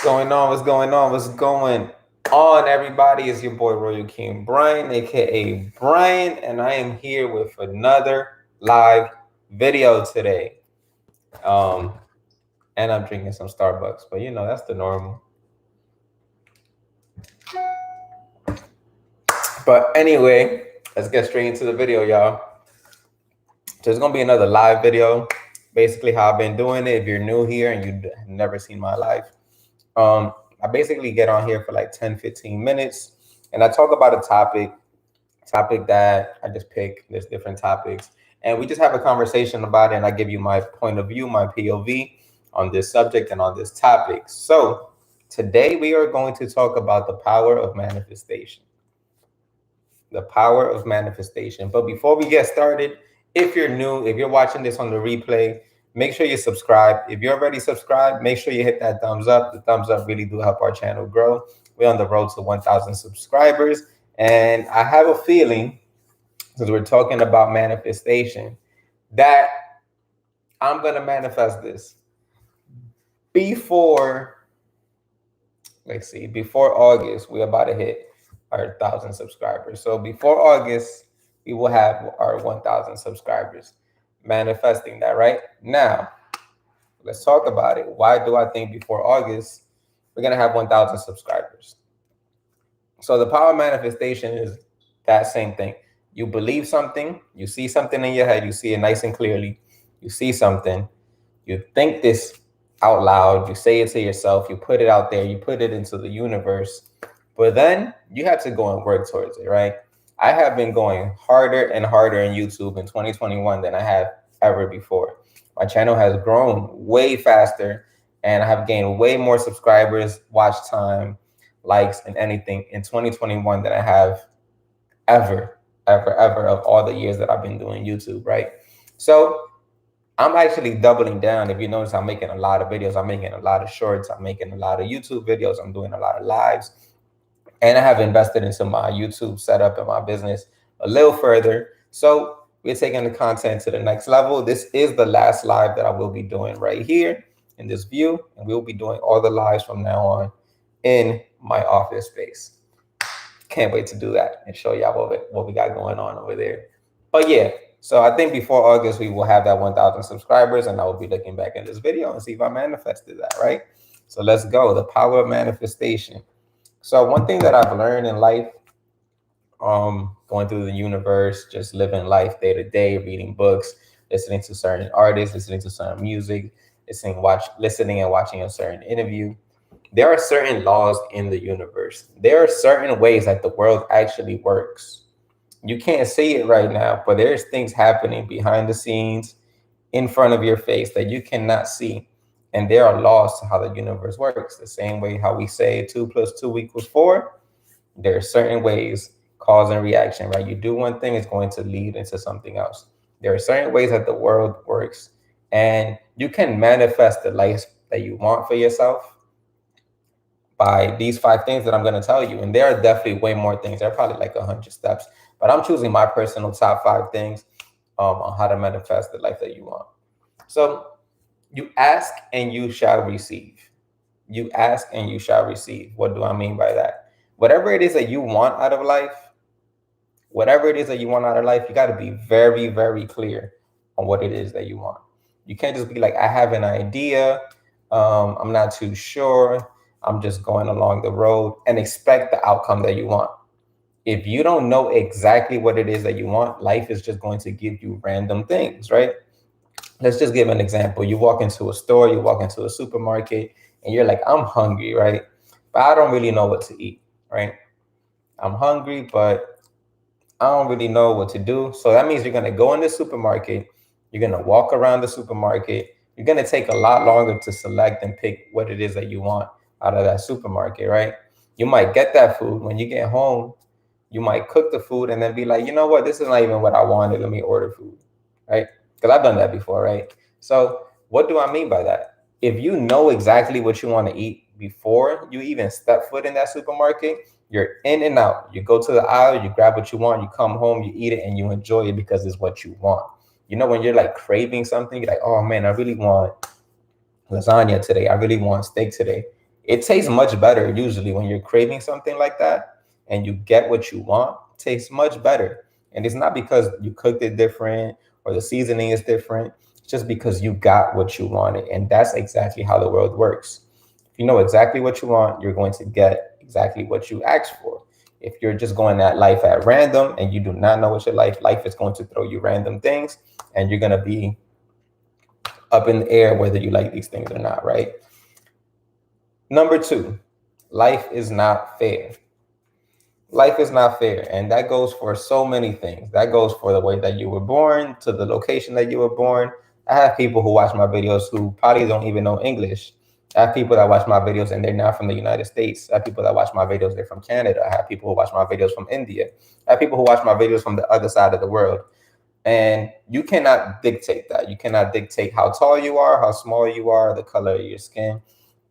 going on? What's going on? What's going on, everybody? It's your boy Royal King Brian, aka Brian, and I am here with another live video today. Um, and I'm drinking some Starbucks, but that's the normal. But anyway, let's get straight into the video, y'all. So it's gonna be another live video, basically how I've been doing it. If you're new here and you've never seen my life, I basically get on here for like 10-15 minutes and I talk about a topic that I just pick. There's different topics and we just have a conversation about it, and I give you my point of view, my POV on this subject and on this topic. So today we are going to talk about the power of manifestation. The power of manifestation. But before we get started, if you're new, if you're watching this on the replay, make sure you subscribe. If you're already subscribed, make sure you hit that thumbs up. The thumbs up really do help our channel grow. We're on the road to 1,000 subscribers. And I have a feeling, since we're talking about manifestation, that I'm going to manifest this before August. We're about to hit our 1,000 subscribers. So before August, we will have our 1,000 subscribers. Manifesting that right now. Let's talk about it. Why do I think before August we're gonna have 1,000 subscribers? So the power of manifestation is that same thing. You believe something, you see something in your head, you see it nice and clearly. You see something, you think this out loud, you say it to yourself, you put it out there, you put it into the universe. But then you have to go and work towards it, right? I have been going harder and harder in YouTube in 2021 than I have ever before. My channel has grown way faster and I have gained way more subscribers, watch time, likes, and anything in 2021 than I have ever of all the years that I've been doing YouTube, right? So I'm actually doubling down. If you notice, I'm making a lot of videos. I'm making a lot of shorts. I'm making a lot of YouTube videos. I'm doing a lot of lives. And I have invested into my YouTube setup and my business a little further. So we're taking the content to the next level. This is the last live that I will be doing right here in this view. And we'll be doing all the lives from now on in my office space. Can't wait to do that and show y'all what we got going on over there. But yeah, so I think before August, we will have that 1,000 subscribers, and I will be looking back at this video and see if I manifested that, right? So let's go. The power of manifestation. So one thing that I've learned in life, going through the universe, just living life day to day, reading books, listening to certain artists, listening to certain music, listening and watching a certain interview. There are certain laws in the universe. There are certain ways that the world actually works. You can't see it right now, but there's things happening behind the scenes in front of your face that you cannot see. And there are laws to how the universe works. The same way how we say 2 + 2 = 4. There are certain ways, cause and reaction, right? You do one thing, it's going to lead into something else. There are certain ways that the world works, and you can manifest the life that you want for yourself by these 5 things that I'm going to tell you. And there are definitely way more things. There are probably like 100 steps, but I'm choosing my personal top 5 things on how to manifest the life that you want. So you ask and you shall receive. You ask and you shall receive. What do I mean by that? Whatever it is that you want out of life, you got to be very, very clear on what it is that you want. You can't just be like, I have an idea. I'm not too sure. I'm just going along the road and expect the outcome that you want. If you don't know exactly what it is that you want, life is just going to give you random things, right? Let's just give an example. You walk into a store, you walk into a supermarket, and you're like, I'm hungry, right? But I don't really know what to eat, right? I'm hungry, but I don't really know what to do. So that means you're going to go in the supermarket, you're going to walk around the supermarket, you're going to take a lot longer to select and pick what it is that you want out of that supermarket, right? You might get that food. When you get home, you might cook the food and then be like, you know what? This is not even what I wanted. Let me order food, right? Because I've done that before, right? So what do I mean by that? If you know exactly what you want to eat before you even step foot in that supermarket, you're in and out. You go to the aisle, you grab what you want, you come home, you eat it, and you enjoy it because it's what you want. You know, when you're like craving something, you're like, oh man, I really want lasagna today. I really want steak today. It tastes much better usually when you're craving something like that and you get what you want. It tastes much better. And it's not because you cooked it different or the seasoning is different. It's just because you got what you wanted. And that's exactly how the world works. If you know exactly what you want, you're going to get exactly what you asked for. If you're just going at life at random and you do not know what your life is going to throw you random things, and you're going to be up in the air whether you like these things or not, right? Number two, life is not fair. Life is not fair. And that goes for so many things. That goes for the way that you were born, to the location that you were born. I have people who watch my videos who probably don't even know English. I have people that watch my videos and they're not from the United States. I have people that watch my videos, they're from Canada. I have people who watch my videos from India. I have people who watch my videos from the other side of the world. And you cannot dictate that. You cannot dictate how tall you are, how small you are, the color of your skin,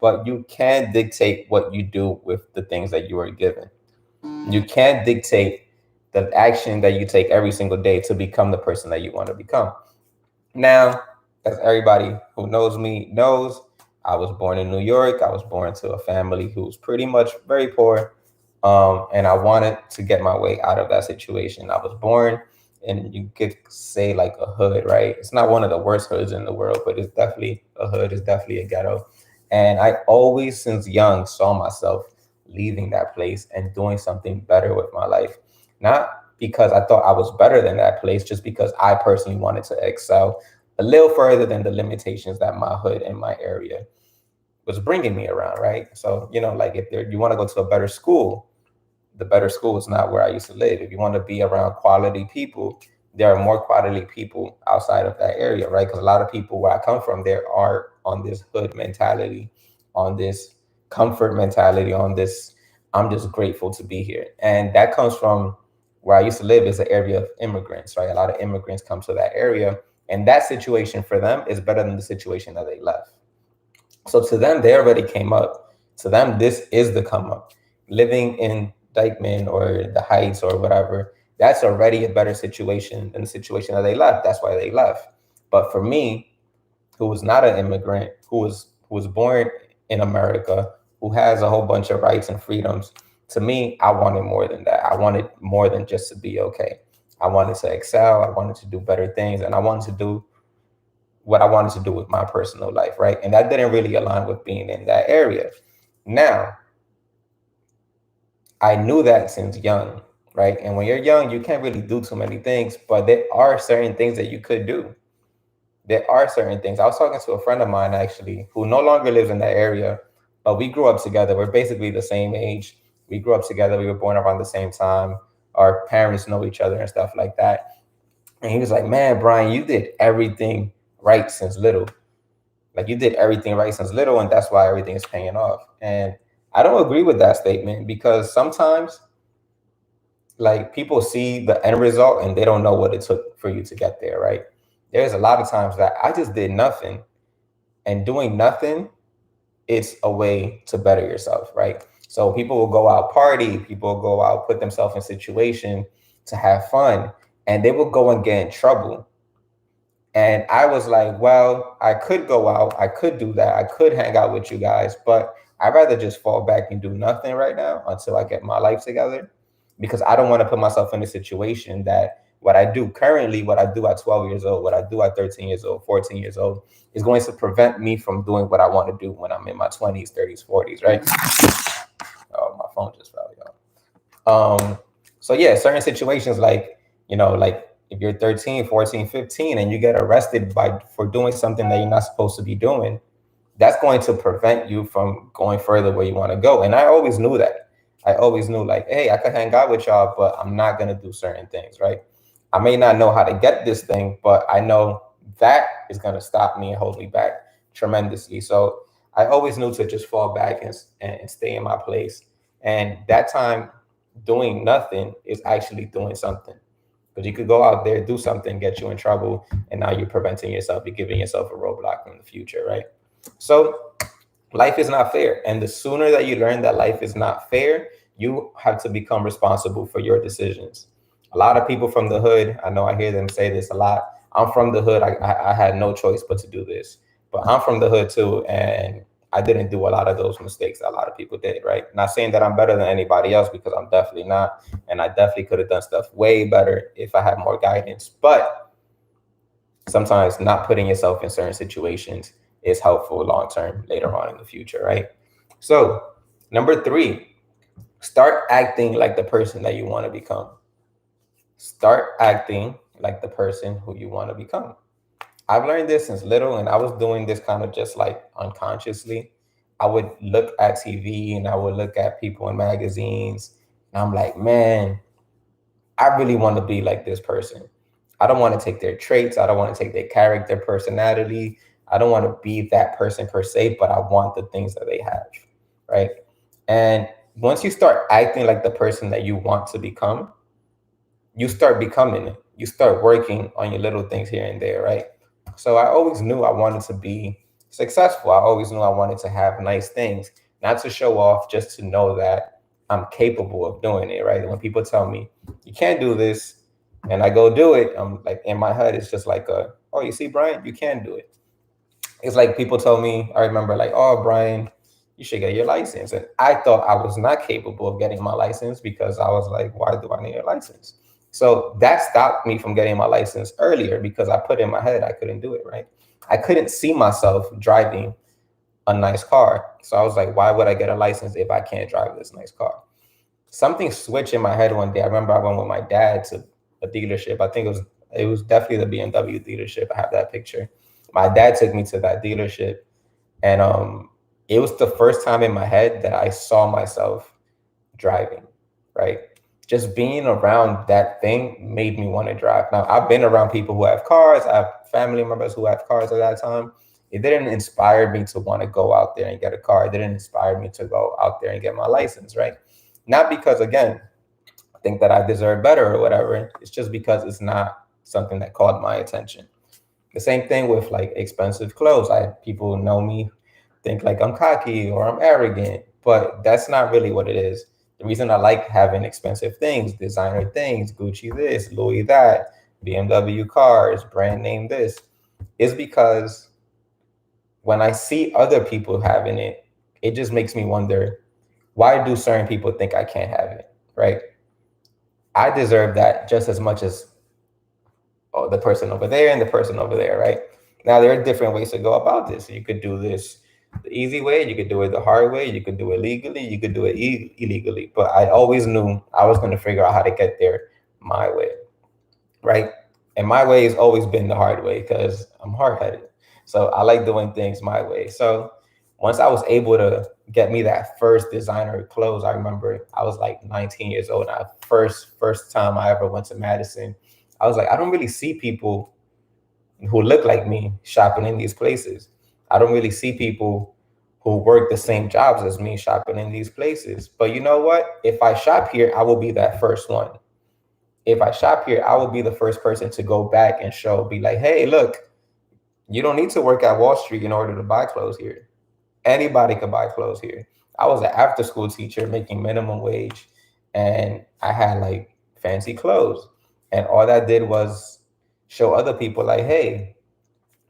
but you can dictate what you do with the things that you are given. You can't dictate the action that you take every single day to become the person that you want to become. Now, as everybody who knows me knows, I was born in New York. I was born to a family who was pretty much very poor. And I wanted to get my way out of that situation. I was born in, you could say, like a hood, right? It's not one of the worst hoods in the world, but it's definitely a hood. It's definitely a ghetto. And I always, since young, saw myself leaving that place and doing something better with my life. Not because I thought I was better than that place, just because I personally wanted to excel a little further than the limitations that my hood and my area was bringing me around, right? So, like if you want to go to a better school, the better school is not where I used to live. If you want to be around quality people, there are more quality people outside of that area, right? Because a lot of people where I come from, there are on this hood mentality, on this comfort mentality, on this, I'm just grateful to be here. And that comes from where I used to live is an area of immigrants, right? A lot of immigrants come to that area. And that situation for them is better than the situation that they left. So to them, they already came up. To them, this is the come up. Living in Dykeman or the Heights or whatever, that's already a better situation than the situation that they left. That's why they left. But for me, who was not an immigrant, who was born in America, who has a whole bunch of rights and freedoms, to me, I wanted more than that. I wanted more than just to be okay. I wanted to excel. I wanted to do better things, and I wanted to do what I wanted to do with my personal life, right? And that didn't really align with being in that area. Now, I knew that since young, right? And when you're young, you can't really do too many things, but there are certain things that you could do. There are certain things. I was talking to a friend of mine actually who no longer lives in that area, but we grew up together. We're basically the same age. We grew up together. We were born around the same time. Our parents know each other and stuff like that. And he was like, man, Brian, you did everything right since little. Like you did everything right since little, and that's why everything is paying off. And I don't agree with that statement because sometimes like people see the end result and they don't know what it took for you to get there, right? There's a lot of times that I just did nothing, and doing nothing, it's a way to better yourself, right? So people will go out party, people will go out, put themselves in situation to have fun, and they will go and get in trouble. And I was like, well, I could go out, I could do that, I could hang out with you guys, but I'd rather just fall back and do nothing right now until I get my life together, because I don't want to put myself in a situation that what I do currently, what I do at 12 years old, what I do at 13 years old, 14 years old, is going to prevent me from doing what I want to do when I'm in my 20s, 30s, 40s, right? Oh, my phone just fell, y'all. So yeah, certain situations like, like if you're 13, 14, 15 and you get arrested for doing something that you're not supposed to be doing, that's going to prevent you from going further where you want to go. And I always knew that. I always knew like, hey, I could hang out with y'all, but I'm not going to do certain things, right? I may not know how to get this thing, but I know that is going to stop me and hold me back tremendously. So I always knew to just fall back and stay in my place. And that time doing nothing is actually doing something. Because you could go out there, do something, get you in trouble, and now you're preventing yourself, you're giving yourself a roadblock in the future, right? So life is not fair. And the sooner that you learn that life is not fair, you have to become responsible for your decisions. A lot of people from the hood, I know I hear them say this a lot. I'm from the hood. I had no choice but to do this. But I'm from the hood too. And I didn't do a lot of those mistakes that a lot of people did, right? Not saying that I'm better than anybody else, because I'm definitely not. And I definitely could have done stuff way better if I had more guidance. But sometimes not putting yourself in certain situations is helpful long term later on in the future, right? So, number 3, start acting like the person that you want to become. Start acting like the person who you want to become. I've learned this since little, and I was doing this kind of just like unconsciously. I would look at TV and I would look at people in magazines, and I'm like, man, I really want to be like this person. I don't want to take their traits. I don't want to take their character, personality. I don't want to be that person per se, but I want the things that they have, right? And once you start acting like the person that you want to become, you start becoming it. You start working on your little things here and there, right? So I always knew I wanted to be successful. I always knew I wanted to have nice things, not to show off, just to know that I'm capable of doing it, right? When people tell me you can't do this, and I go do it, I'm like, in my head, it's just like oh, you see, Brian, you can do it. It's like people told me, I remember, like, oh, Brian, you should get your license. And I thought I was not capable of getting my license, because I was like, why do I need a license? So that stopped me from getting my license earlier, because I put in my head I couldn't do it, right? I couldn't see myself driving a nice car. So I was like, why would I get a license if I can't drive this nice car? Something switched in my head one day. I remember I went with my dad to a dealership. I think it was definitely the BMW dealership. I have that picture. My dad took me to that dealership, and it was the first time in my head that I saw myself driving, right? Just being around that thing made me want to drive. Now, I've been around people who have cars. I have family members who have cars at that time. It didn't inspire me to want to go out there and get a car. It didn't inspire me to go out there and get my license, right? Not because, again, I think that I deserve better or whatever. It's just because it's not something that caught my attention. The same thing with like expensive clothes. People know me, think like I'm cocky or I'm arrogant, but that's not really what it is. The reason I like having expensive things, designer things, Gucci this, Louis that, BMW cars, brand name this, is because when I see other people having it, it just makes me wonder, why do certain people think I can't have it, right? I deserve that just as much as the person over there and the person over there, right? Now, there are different ways to go about this. You could do this the easy way, you could do it the hard way, you could do it legally, you could do it illegally. But I always knew I was going to figure out how to get there my way, right? And my way has always been the hard way, because I'm hard-headed. So I like doing things my way. So once I was able to get me that first designer clothes, I remember I was like 19 years old. And first time I ever went to Madison, I was like, I don't really see people who look like me shopping in these places. I don't really see people who work the same jobs as me shopping in these places. But you know what? If I shop here, I will be that first one. If I shop here, I will be the first person to go back and be like, hey, look, you don't need to work at Wall Street in order to buy clothes here. Anybody could buy clothes here. I was an after school teacher making minimum wage, and I had like fancy clothes. And all that did was show other people like, hey,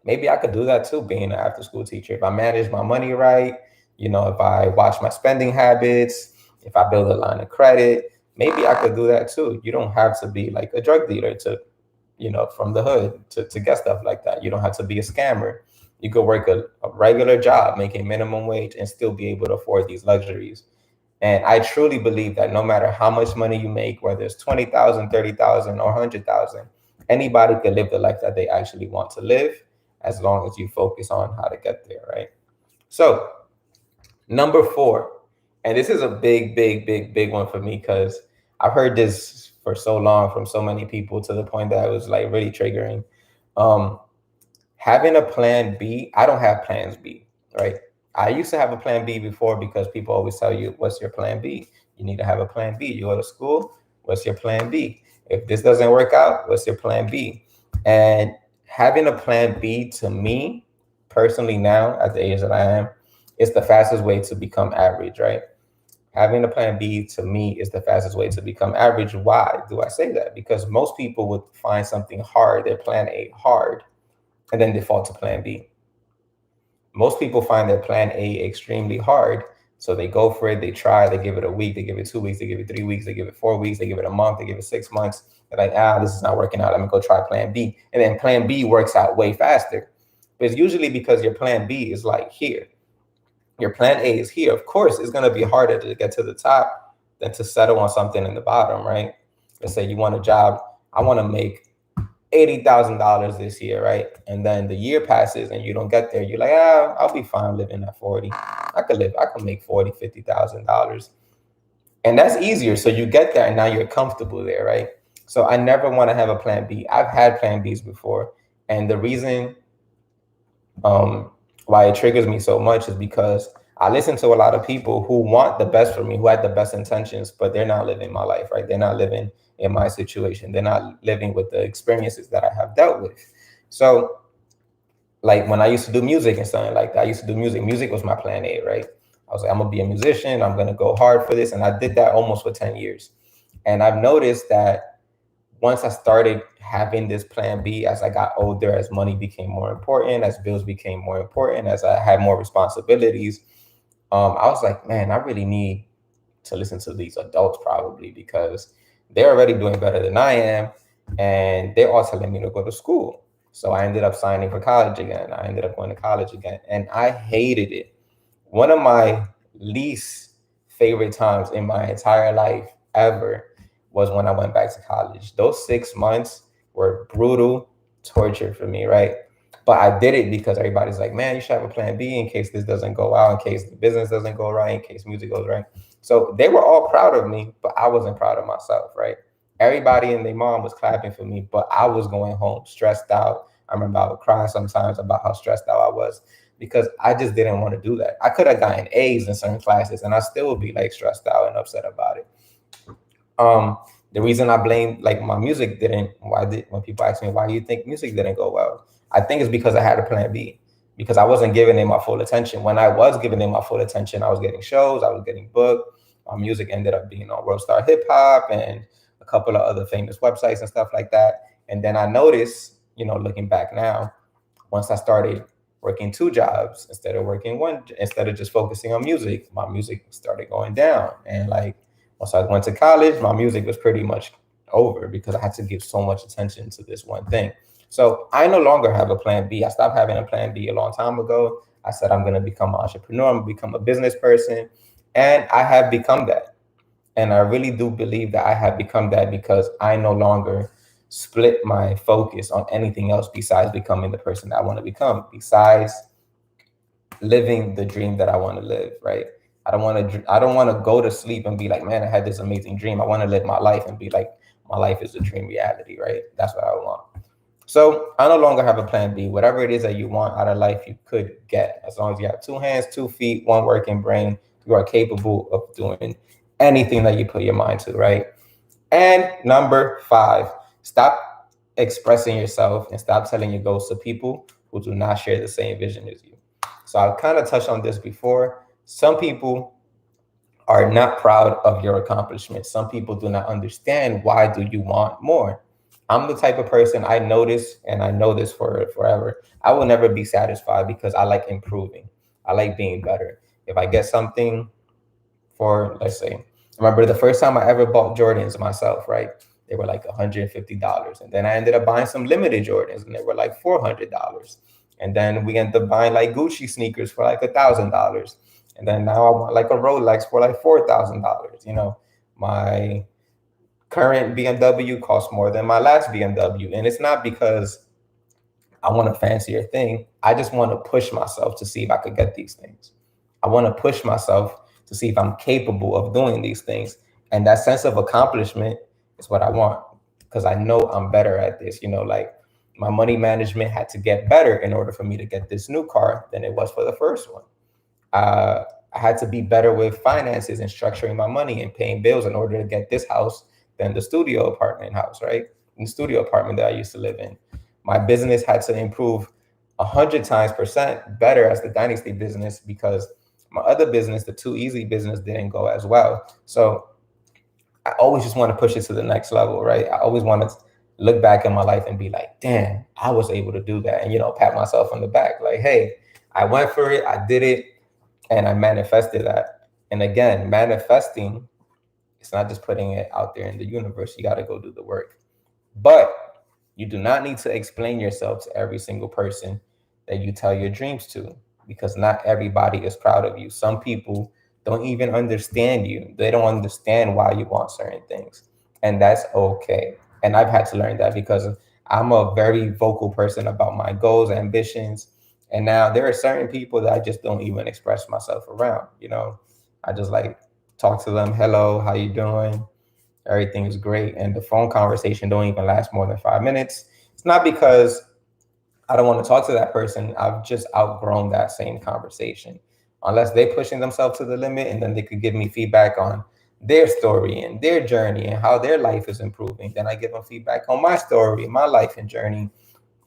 maybe I could do that too, being an after school teacher. If I manage my money right, if I watch my spending habits, if I build a line of credit, maybe I could do that too. You don't have to be like a drug dealer to, from the hood to get stuff like that. You don't have to be a scammer. You could work a regular job making minimum wage and still be able to afford these luxuries. And I truly believe that no matter how much money you make, whether it's 20,000, 30,000, or 100,000, anybody could live the life that they actually want to live, as long as you focus on how to get there, right? So, number 4, and this is a big, big, big, big one for me, because I've heard this for so long from so many people, to the point that it was like really triggering. Having a plan B, I don't have plans B, right? I used to have a plan B before, because people always tell you, what's your plan B? You need to have a plan B. You go to school, what's your plan B? If this doesn't work out, what's your plan B? And having a plan B, to me personally, now at the age that I am, is the fastest way to become average, right? Having a plan B, to me, is the fastest way to become average. Why do I say that? Because most people would find something hard, their plan A hard, and then default to plan B. Most people find their plan A extremely hard. So they go for it, they try, they give it a week, they give it 2 weeks, they give it 3 weeks, they give it 4 weeks, they give it a month, they give it 6 months. They're like, this is not working out. Let me go try plan B. And then plan B works out way faster. But it's usually because your plan B is like here. Your plan A is here. Of course, it's going to be harder to get to the top than to settle on something in the bottom, right? Let's say you want a job. I want to make $80,000 this year, right? And then the year passes and you don't get there. You're like, I'll be fine living at 40. I can make 40, $50,000. And that's easier. So you get there and now you're comfortable there, right? So I never want to have a plan B. I've had plan Bs before. And the reason why it triggers me so much is because I listen to a lot of people who want the best for me, who had the best intentions, but they're not living my life, right? They're not living in my situation. They're not living with the experiences that I have dealt with. So like when I used to do music and something like that, I used to do music. Music was my plan A, right? I was like, I'm gonna be a musician. I'm gonna go hard for this. And I did that almost for 10 years. And I've noticed that once I started having this plan B, as I got older, as money became more important, as bills became more important, as I had more responsibilities, I was like, man, I really need to listen to these adults probably because they're already doing better than I am. And they're all telling me to go to school. So I ended up signing for college again. I ended up going to college again. And I hated it. One of my least favorite times in my entire life ever was when I went back to college. Those 6 months were brutal torture for me, right? But I did it because everybody's like, man, you should have a plan B in case this doesn't go out, in case the business doesn't go right, in case music goes right. So they were all proud of me, but I wasn't proud of myself, right? Everybody and their mom was clapping for me, but I was going home stressed out. I remember I would cry sometimes about how stressed out I was because I just didn't want to do that. I could have gotten A's in certain classes and I still would be like stressed out and upset about it. The reason I blame like my music when people ask me why do you think music didn't go well, I think it's because I had a plan B, because I wasn't giving it my full attention. When I was giving it my full attention, I was getting shows, I was getting booked. My music ended up being on World Star Hip Hop and a couple of other famous websites and stuff like that. And then I noticed, looking back now, once I started working 2 jobs instead of working one, instead of just focusing on music, my music started going down. And like once I went to college, my music was pretty much over because I had to give so much attention to this one thing. So I no longer have a plan B. I stopped having a plan B a long time ago. I said I'm going to become an entrepreneur. I'm going to become a business person. And I have become that. And I really do believe that I have become that because I no longer split my focus on anything else besides becoming the person that I want to become, besides living the dream that I want to live, right? I don't want to go to sleep and be like, man, I had this amazing dream. I want to live my life and be like, my life is a dream reality, right? That's what I want. So I no longer have a plan B. Whatever it is that you want out of life, you could get. As long as you have 2 hands, 2 feet, 1 working brain, you are capable of doing anything that you put your mind to, right? And number 5, stop expressing yourself and stop telling your goals to people who do not share the same vision as you. So I've kind of touched on this before. Some people are not proud of your accomplishments. Some people do not understand why do you want more. I'm the type of person, I notice, and I know this for forever, I will never be satisfied because I like improving. I like being better. If I get something for, let's say, remember the first time I ever bought Jordans myself, right? They were like $150. And then I ended up buying some limited Jordans and they were like $400. And then we ended up buying like Gucci sneakers for like $1,000. And then now I want like a Rolex for like $4,000. My current BMW costs more than my last BMW. And it's not because I want a fancier thing. I just want to push myself to see if I could get these things. I want to push myself to see if I'm capable of doing these things. And that sense of accomplishment is what I want because I know I'm better at this. Like my money management had to get better in order for me to get this new car than it was for the first one. I had to be better with finances and structuring my money and paying bills in order to get this house than the studio apartment house, right? The studio apartment that I used to live in. My business had to improve 100% better as the Dynasty business because my other business, the Too Easy business, didn't go as well. So I always just want to push it to the next level, right? I always want to look back in my life and be like, damn, I was able to do that. And, pat myself on the back like, hey, I went for it, I did it, and I manifested that. And again, manifesting, it's not just putting it out there in the universe. You got to go do the work. But you do not need to explain yourself to every single person that you tell your dreams to, because not everybody is proud of you. Some people don't even understand you. They don't understand why you want certain things. And that's okay. And I've had to learn that because I'm a very vocal person about my goals, ambitions. And now there are certain people that I just don't even express myself around. I just like talk to them. Hello, how you doing? Everything is great. And the phone conversation don't even last more than 5 minutes. It's not because I don't want to talk to that person. I've just outgrown that same conversation. Unless they're pushing themselves to the limit, and then they could give me feedback on their story and their journey and how their life is improving. Then I give them feedback on my story, my life and journey,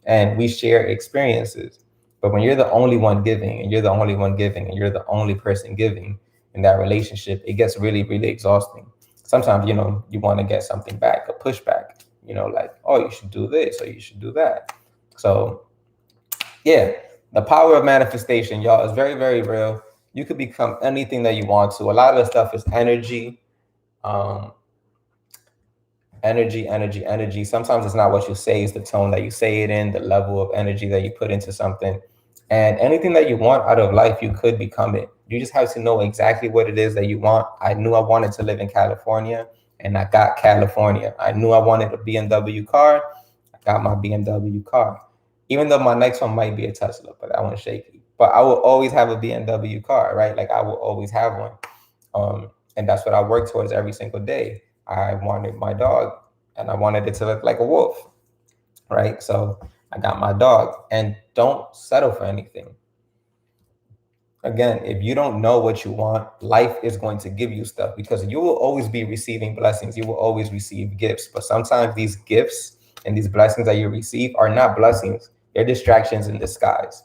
and we share experiences. But when you're the only one giving, and you're the only one giving, and you're the only person giving in that relationship, it gets really, really exhausting. Sometimes, you want to get something back, a pushback, like, oh, you should do this or you should do that. So yeah, the power of manifestation, y'all, is very, very real. You could become anything that you want to. A lot of the stuff is energy. Um, energy. Sometimes it's not what you say, it's the tone that you say it in, the level of energy that you put into something. And anything that you want out of life, you could become it. You just have to know exactly what it is that you want. I knew I wanted to live in California, and I got California. I knew I wanted a BMW car. I got my BMW car. Even though my next one might be a Tesla, but that one's shaky. But I will always have a BMW car, right? Like I will always have one. And that's what I work towards every single day. I wanted my dog, and I wanted it to look like a wolf, right? So I got my dog. And don't settle for anything. Again, if you don't know what you want, life is going to give you stuff, because you will always be receiving blessings. You will always receive gifts. But sometimes these gifts and these blessings that you receive are not blessings. They're distractions in disguise,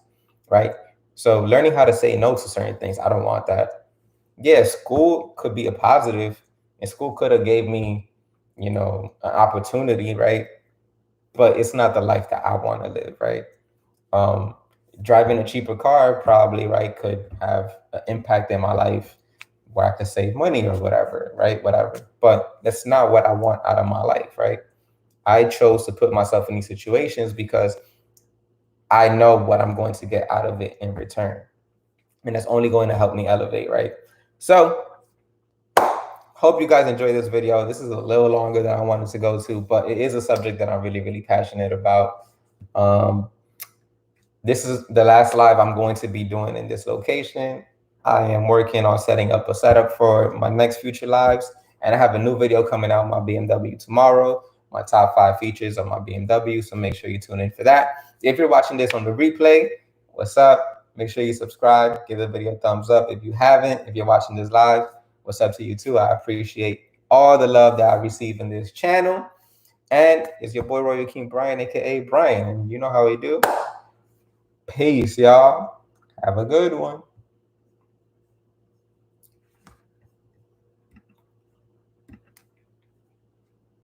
right? So learning how to say no to certain things. I don't want that. Yeah, school could be a positive, and school could have gave me, an opportunity, right? But it's not the life that I want to live, right? Um, Driving a cheaper car probably, right, could have an impact in my life where I could save money or whatever, right? Whatever. But that's not what I want out of my life, right? I chose to put myself in these situations because I know what I'm going to get out of it in return. And that's only going to help me elevate, right? So hope you guys enjoy this video. This is a little longer than I wanted to go to, but it is a subject that I'm really, really passionate about. This is the last live I'm going to be doing in this location. I am working on setting up a setup for my next future lives. And I have a new video coming out on my BMW tomorrow, my top 5 features of my BMW. So make sure you tune in for that. If you're watching this on the replay, what's up? Make sure you subscribe, give the video a thumbs up. If you haven't, if you're watching this live, what's up to you too? I appreciate all the love that I receive in this channel. And it's your boy Royal King Brian, aka Brian. And you know how we do. Peace, y'all. Have a good one.